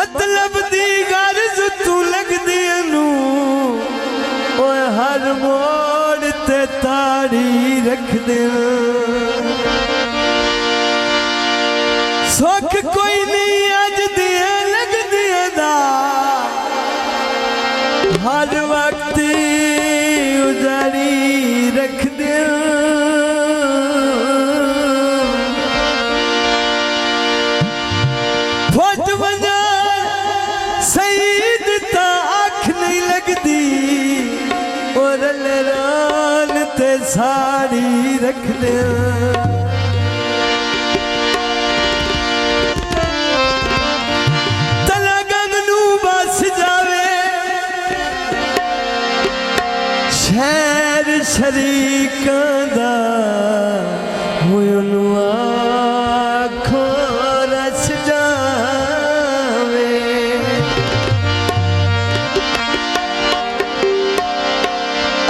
मतलब दी गर्ज तू लगदी नू ओए हर मोड़ ते ताड़ी रख दे सुख कोई नहीं अज दिए लगदी दा हर वक्त उजाड़ी रख दे फौज बजा शहीद ता आँख नहीं लगदी और लरान ते साड़ी रख दे तला गगनू बस जावे शहर शरीकां दा होनू आखो रस जावे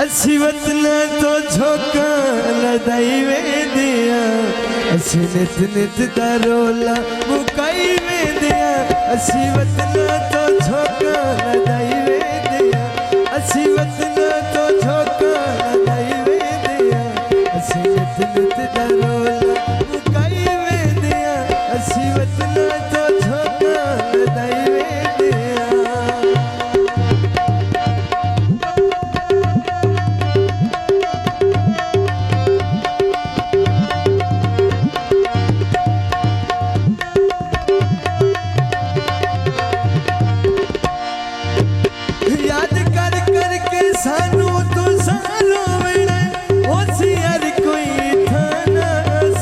असी वतन तो झोंका लदाई वे दिया असी नित नित दा रोला मुकाई वे दिया असी वतन तो झोंका लदाई वे दिया असी वतन तो झोंका लदाई वे दिया असी नित नित दा रोला मुकाई वे दिया असी वतन तो झोंका लदाई वे दिया याद कर कर के सानू तू सालो मिले ओसी हर कोई थाना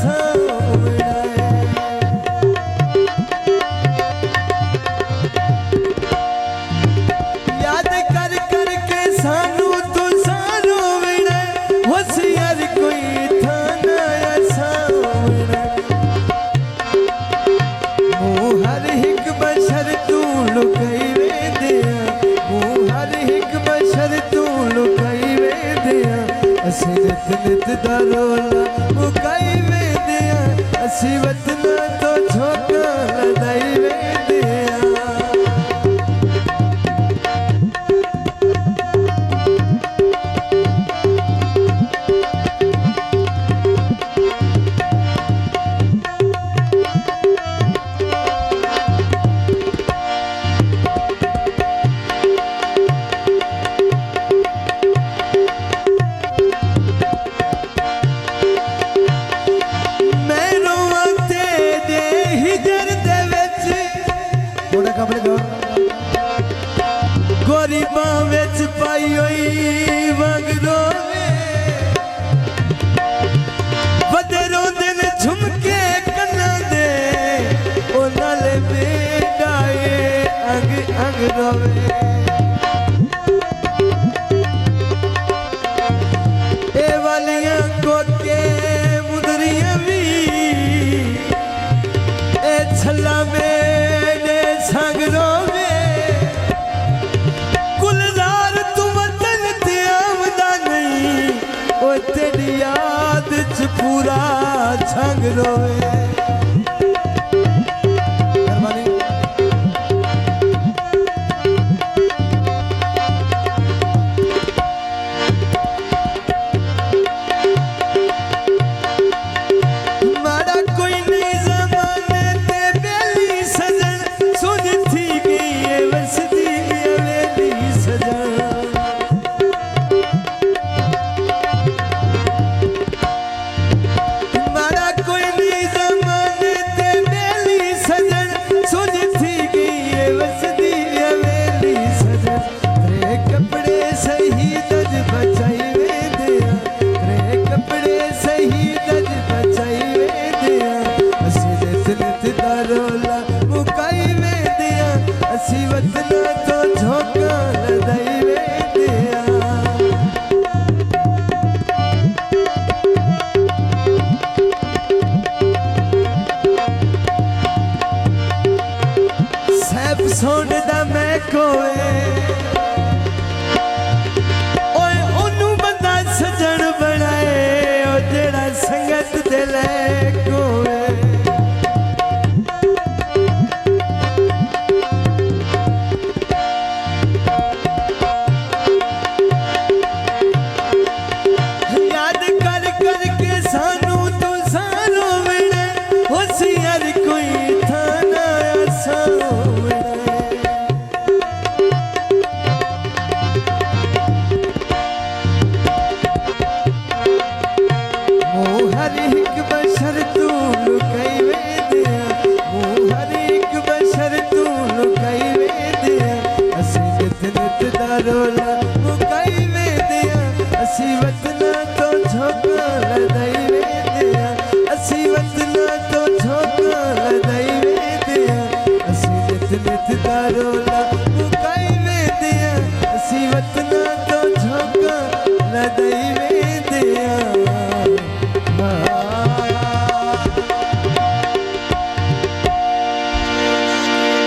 सावड़ा याद कर कर के सानू तू सालो मिले ओसी हर कोई थाना सावड़ा मुँह हर एक बशर तू लुकाई वे दिया हर एक बशर तू लुकाई वे दिया असी नित नित दा रोला मुकाई वे दिया असी वतन तो झोंका लदाई वे दिया गरीबां विच पाई होई वंग रोवे वदे रोंदे ने झुमके कन्नां दे ओ नाल बेड़ाए अंग अंग रोवे ए वालियां कोके मुदरियां भी ए छल्ला मेरे संग रोवे तेरी याद च पूरा छंग रोए मारा कोई नहीं ज़माने ते बेली सजन सुन थी गई वसदी हवेली सजन रोला मुकाई वे दिया असी वतन तो झोंका लदाई वे दिया सैफ सोने दा मैं कोए